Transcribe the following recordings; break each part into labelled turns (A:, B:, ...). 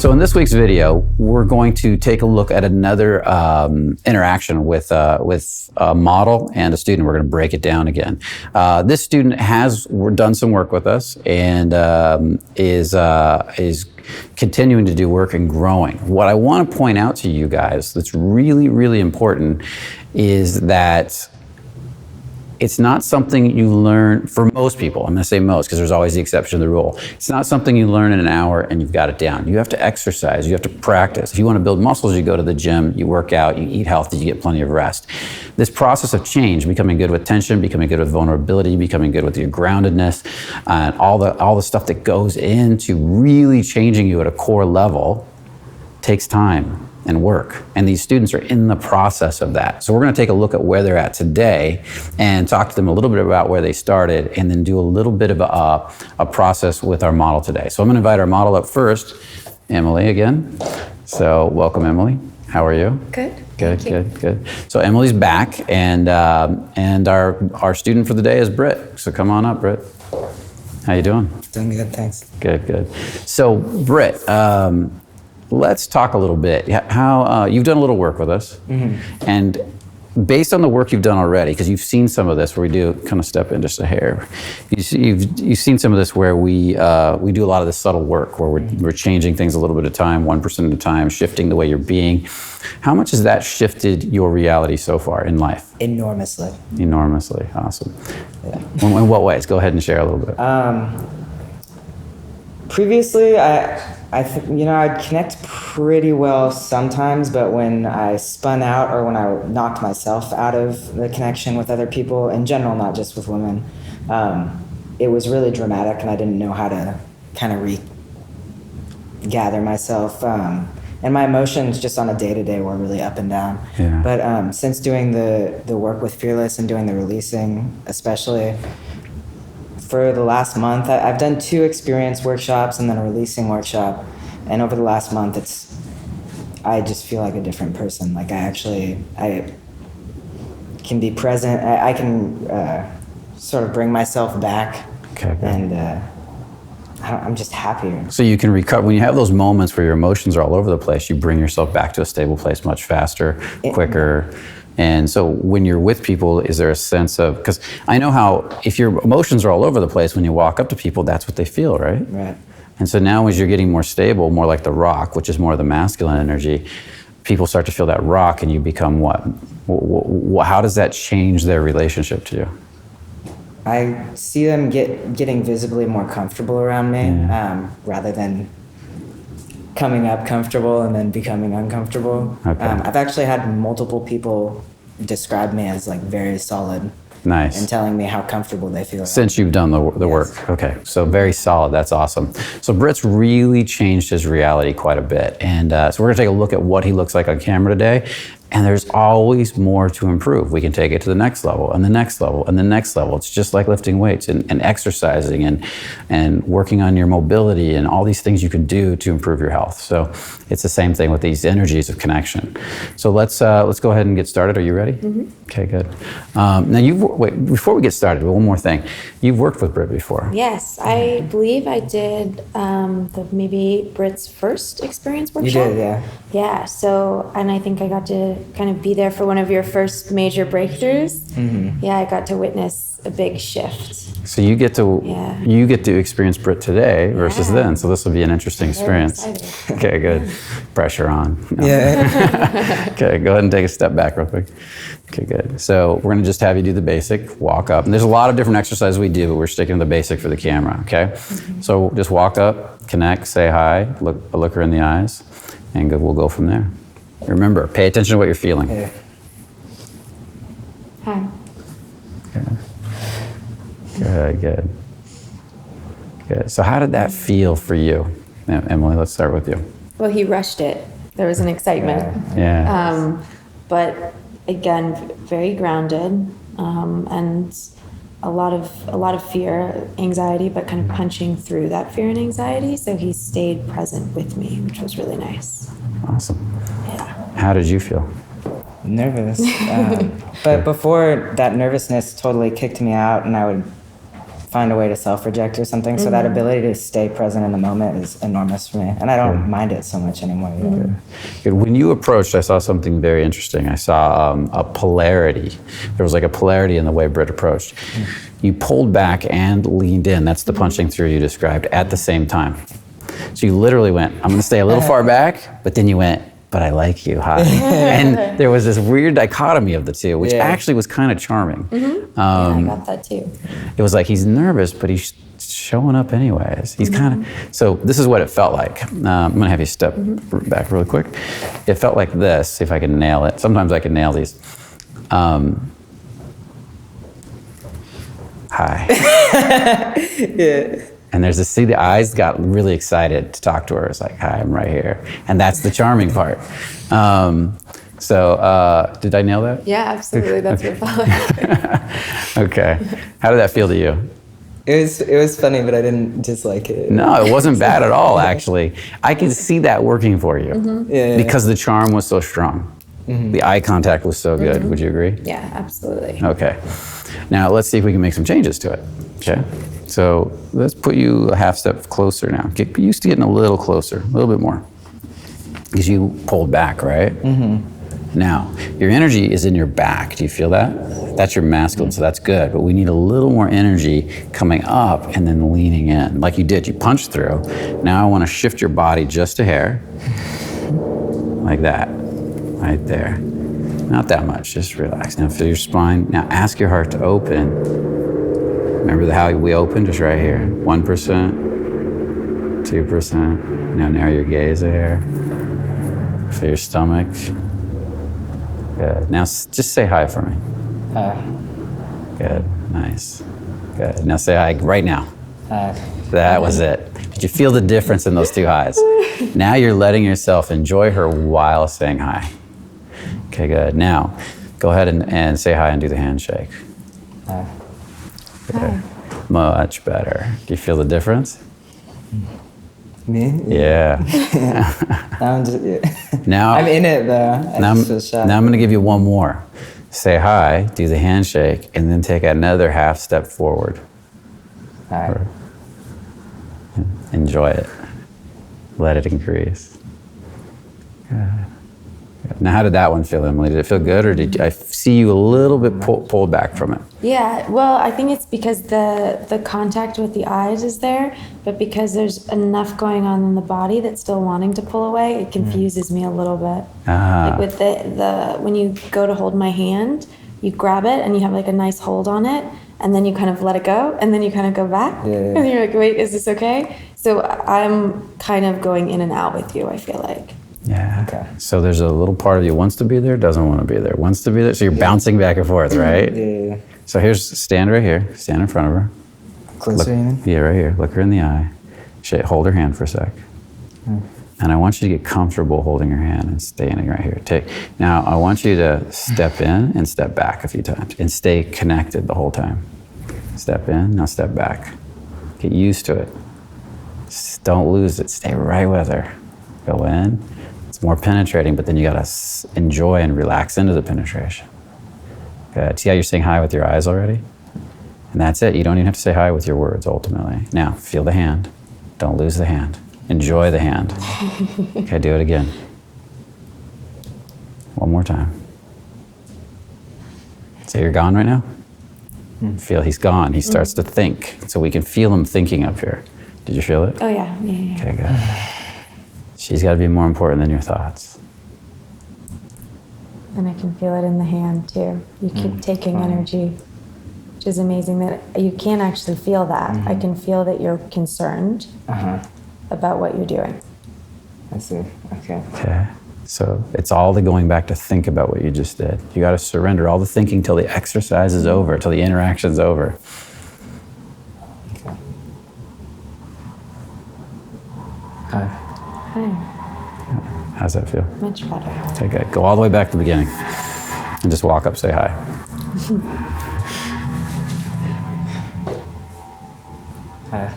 A: So in this week's video, we're going to take a look at another interaction with a model and a student. We're going to break it down again. This student has done some work with us and is continuing to do work and growing. What I want to point out to you guys that's really, really important is that it's not something you learn, for most people, I'm gonna say most because there's always the exception to the rule. It's not something you learn in an hour and you've got it down. You have to exercise, you have to practice. If you wanna build muscles, you go to the gym, you work out, you eat healthy, you get plenty of rest. This process of change, becoming good with tension, becoming good with vulnerability, becoming good with your groundedness, and all the stuff that goes into really changing you at a core level takes time and work. And these students are in the process of that. So we're gonna take a look at where they're at today and talk to them a little bit about where they started and then do a little bit of a process with our model today. So I'm gonna invite our model up first, Emily again. So welcome, Emily. How are you?
B: Good.
A: Good. So Emily's back and our student for the day is Brit. So come on up, Brit. How you doing?
C: Doing good, thanks.
A: Good. So Brit, let's talk a little bit. How you've done a little work with us, and based on the work you've done already, because you've seen some of this where we do kind of step in just a hair. You've seen some of this where we do a lot of this subtle work where we're changing things a little bit at a time, 1% at a time, shifting the way you're being. How much has that shifted your reality so far in life?
C: Enormously.
A: Enormously, awesome.
C: Yeah.
A: In what ways? Go ahead and share a little bit.
C: Previously, I'd connect pretty well sometimes, but when I spun out or when I knocked myself out of the connection with other people, in general, not just with women, it was really dramatic and I didn't know how to kind of regather myself. And my emotions just on a day-to-day were really up and down.
A: Yeah.
C: But since doing the work with Fearless and doing the releasing, especially, for the last month, I've done 2 experience workshops and then a releasing workshop. And over the last month, I just feel like a different person. Like I can be present. I can sort of bring myself back.
A: Okay.
C: And I'm just happier.
A: So you can recover, when you have those moments where your emotions are all over the place, you bring yourself back to a stable place much faster, quicker. And so when you're with people, is there a sense of, because I know how, if your emotions are all over the place, when you walk up to people, that's what they feel, right?
C: Right.
A: And so now as you're getting more stable, more like the rock, which is more of the masculine energy, people start to feel that rock and you become what? How does that change their relationship to you?
C: I see them getting visibly more comfortable around me, rather than coming up comfortable and then becoming uncomfortable.
A: Okay.
C: I've actually had multiple people describe me as like very solid.
A: Nice.
C: And telling me how comfortable they feel.
A: Since you've done the work. Okay, so very solid, that's awesome. So Brit's really changed his reality quite a bit. And so we're gonna take a look at what he looks like on camera today. And there's always more to improve. We can take it to the next level and the next level and the next level. It's just like lifting weights and exercising and working on your mobility and all these things you can do to improve your health. So it's the same thing with these energies of connection. So let's go ahead and get started. Are you ready? Mm-hmm. Okay, good. Now wait, before we get started, one more thing. You've worked with Brit before.
B: Yes, I believe I did maybe Brit's first experience workshop.
C: You did, yeah.
B: Yeah, so, and I think I got to kind of be there for one of your first major breakthroughs. Mm-hmm. Yeah, I got to witness a big shift.
A: So you get to experience Brit today versus then. So this will be an interesting experience. Okay, good. Pressure on. No.
C: Yeah.
A: Okay, go ahead and take a step back real quick. Okay, good. So we're gonna just have you do the basic, walk up. And there's a lot of different exercises we do, but we're sticking to the basic for the camera, okay? Mm-hmm. So just walk up, connect, say hi, look her in the eyes, and we'll go from there. Remember, pay attention to what you're feeling.
C: Yeah.
B: Hi.
A: Good. So how did that feel for you? Emily, let's start with you.
B: Well, he rushed it. There was an excitement.
A: Yeah.
B: But again, very grounded, and a lot of fear, anxiety, but kind of punching through that fear and anxiety. So he stayed present with me, which was really nice.
A: Awesome.
B: Yeah.
A: How did you feel?
C: Nervous. But before that nervousness totally kicked me out and I would find a way to self-reject or something. So that ability to stay present in the moment is enormous for me. And I don't mind it so much anymore. Either.
A: Good. When you approached, I saw something very interesting. I saw a polarity. There was like a polarity in the way Brit approached. You pulled back and leaned in. That's the punching through you described at the same time. So you literally went, I'm going to stay a little far back, but then you went, but I like you, hi. And there was this weird dichotomy of the two, which actually was kind of charming.
B: I got that too.
A: It was like he's nervous, but he's showing up anyways. He's kind of, so this is what it felt like. I'm gonna have you step back really quick. It felt like this, see if I can nail it. Sometimes I can nail these. Hi. And there's this, see, the eyes got really excited to talk to her. It's like, hi, I'm right here. And that's the charming part. Did I nail that?
B: Yeah, absolutely. That's what it felt like.
A: Okay. How did that feel to you?
C: It was funny, but I didn't dislike it.
A: No, it wasn't bad at all, actually. I can see that working for you because the charm was so strong. The eye contact was so good. Would you agree?
B: Yeah, absolutely.
A: Okay. Now, let's see if we can make some changes to it. Okay. So let's put you a half step closer now. Get used to getting a little closer, a little bit more. Because you pulled back, right? Now, your energy is in your back. Do you feel that? That's your masculine, so that's good. But we need a little more energy coming up and then leaning in. Like you did, you punched through. Now I want to shift your body just a hair. Like that, right there. Not that much, just relax. Now feel your spine. Now ask your heart to open. Remember how we opened, just right here. 1%, 2%. Now narrow your gaze a hair. Feel your stomach. Good. Now just say hi for me.
C: Hi.
A: Good. Nice. Good. Now say hi right now.
C: Hi.
A: That was it. Did you feel the difference in those two highs? Now you're letting yourself enjoy her while saying hi. Okay, good. Now go ahead and say hi and do the handshake.
C: Hi.
A: Good. Much better. Do you feel the difference?
C: Me?
A: Yeah.
C: I'm just,
A: Now
C: I'm in it though.
A: Now
C: I just feel shy.
A: I'm going to give you one more. Say hi, do the handshake, and then take another half step forward.
C: Hi.
A: Enjoy it. Let it increase. Good. Now, how did that one feel, Emily? Did it feel good, or did I see you a little bit pulled back from it?
B: Yeah, well, I think it's because the contact with the eyes is there, but because there's enough going on in the body that's still wanting to pull away, it confuses me a little bit. Like with the when you go to hold my hand, you grab it and you have like a nice hold on it, and then you kind of let it go, and then you kind of go back, and you're like, wait, is this okay? So I'm kind of going in and out with you, I feel like.
A: Yeah.
C: Okay.
A: So there's a little part of you wants to be there, doesn't want to be there, wants to be there. So you're bouncing back and forth, right?
C: Yeah.
A: So stand right here, stand in front of her.
C: Closer, you mean?
A: Yeah, right here. Look her in the eye. Hold her hand for a sec. And I want you to get comfortable holding her hand and standing right here. Now, I want you to step in and step back a few times and stay connected the whole time. Step in, now step back. Get used to it. Don't lose it. Stay right with her. Go in. It's more penetrating, but then you gotta enjoy and relax into the penetration. Good. See how you're saying hi with your eyes already? And that's it. You don't even have to say hi with your words, ultimately. Now, feel the hand. Don't lose the hand. Enjoy the hand. Okay, do it again. One more time. So you're gone right now? Feel he's gone. He starts to think. So we can feel him thinking up here. Did you feel it?
B: Oh yeah, yeah.
A: Okay, good. She's got to be more important than your thoughts.
B: And I can feel it in the hand too. You keep taking energy, which is amazing that you can't actually feel that. I can feel that you're concerned about what you're doing.
C: I see. Okay.
A: Okay. So it's all the going back to think about what you just did. You got to surrender all the thinking till the exercise is over, till the interaction's over.
C: Okay. Hi.
B: Hi,
A: How's that feel?
B: much better.
A: Okay, good. Go all the way back to the beginning and just walk up, say hi.
C: Hi.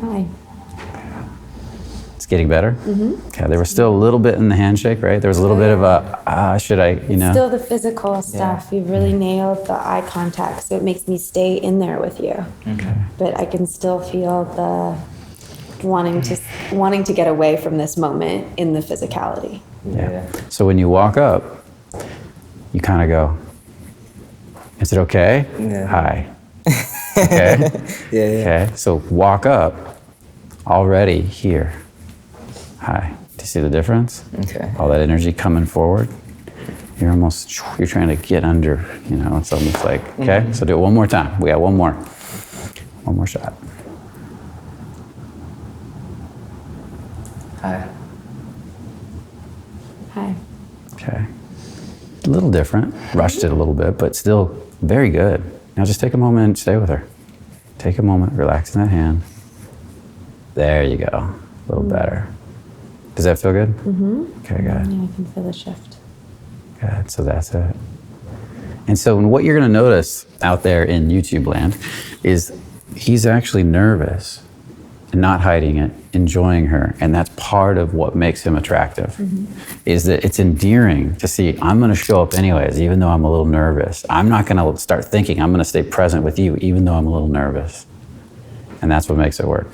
B: Hi.
A: It's getting better? Mm-hmm. Okay, there was still a little bit in the handshake, right? There was a little bit of a, should I, you know?
B: Still the physical stuff. You've really nailed the eye contact, so it makes me stay in there with you.
A: Okay.
B: But I can still feel the wanting to get away from this moment in the physicality.
A: Yeah. So when you walk up, you kind of go, is it okay?
C: Yeah.
A: Hi. Okay.
C: Yeah.
A: Okay. So walk up, already here. Hi. Do you see the difference?
C: Okay.
A: All that energy coming forward. You're trying to get under, you know, it's almost like, okay? So do it one more time. We got one more shot.
C: Hi.
B: Hi.
A: Okay. A little different. Rushed it a little bit, but still very good. Now just take a moment and stay with her. Take a moment, relax in that hand. There you go. A little better. Does that feel good? Mm-hmm. Okay, good.
B: Yeah, I can feel the shift.
A: Good. So that's it. And so what you're going to notice out there in YouTube land is he's actually nervous and not hiding it, enjoying her. And that's part of what makes him attractive, is that it's endearing to see, I'm going to show up anyways, even though I'm a little nervous. I'm not going to start thinking I'm going to stay present with you, even though I'm a little nervous. And that's what makes it work.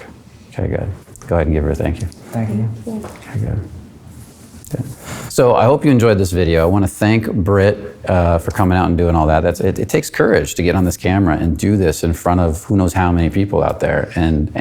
A: Okay, good. Go ahead and give her a thank you.
C: Thank you.
A: Okay, good. Good. So I hope you enjoyed this video. I want to thank Brit for coming out and doing all that. It takes courage to get on this camera and do this in front of who knows how many people out there and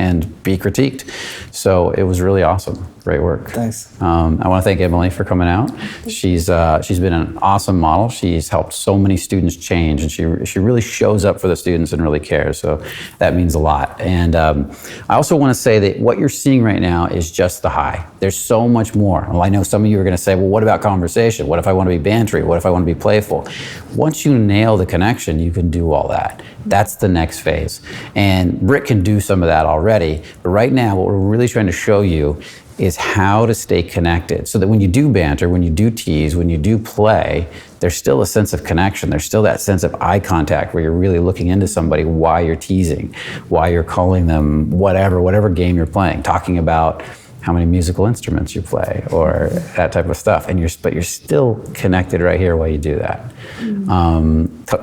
A: be critiqued. So it was really awesome. Great work.
C: Thanks.
A: I want to thank Emily for coming out. She's been an awesome model. She's helped so many students change, and she really shows up for the students and really cares. So that means a lot. And I also want to say that what you're seeing right now is just the high. There's so much more. Well, I know some of you are going to say, well, what about conversation? What if I want to be bantery? What if I want to be playful? Once you nail the connection, you can do all that. That's the next phase. And Brit can do some of that already. But right now, what we're really trying to show you is how to stay connected so that when you do banter, when you do tease, when you do play, there's still a sense of connection. There's still that sense of eye contact where you're really looking into somebody while you're teasing, while you're calling them whatever game you're playing, talking about how many musical instruments you play or that type of stuff. But you're still connected right here while you do that.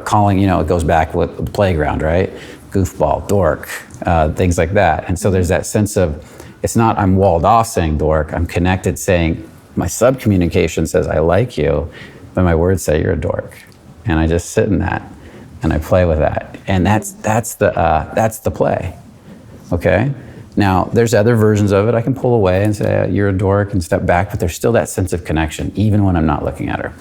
A: Calling, it goes back with the playground, right? Goofball, dork, things like that. And so there's that sense of, it's not I'm walled off saying dork, I'm connected saying, my sub-communication says I like you, but my words say you're a dork. And I just sit in that and I play with that. And that's the play, okay? Now, there's other versions of it. I can pull away and say, you're a dork and step back, but there's still that sense of connection, even when I'm not looking at her.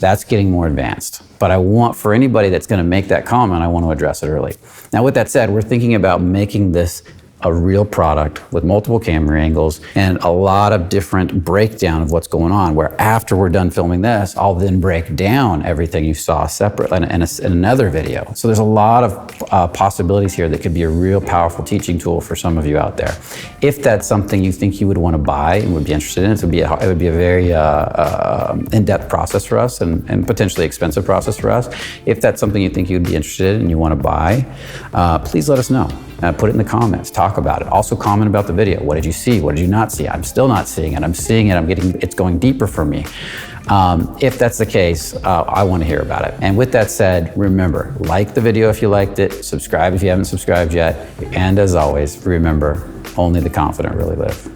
A: That's getting more advanced. But I want, for anybody that's gonna make that comment, I want to address it early. Now, with that said, we're thinking about making this a real product with multiple camera angles and a lot of different breakdown of what's going on, where after we're done filming this, I'll then break down everything you saw separately in another video. So there's a lot of possibilities here that could be a real powerful teaching tool for some of you out there. If that's something you think you would want to buy and would be interested in, it would be a very in-depth process for us and potentially expensive process for us. If that's something you think you'd be interested in and you want to buy, please let us know. Put it in the comments, talk about it. Also comment about the video. What did you see? What did you not see? I'm still not seeing it. I'm seeing it. It's going deeper for me. If that's the case, I want to hear about it. And with that said, remember, like the video if you liked it, subscribe if you haven't subscribed yet. And as always, remember, only the confident really live.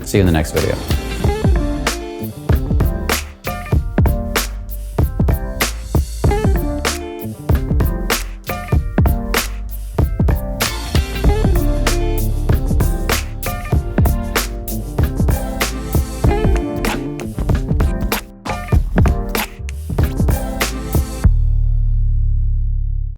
A: See you in the next video.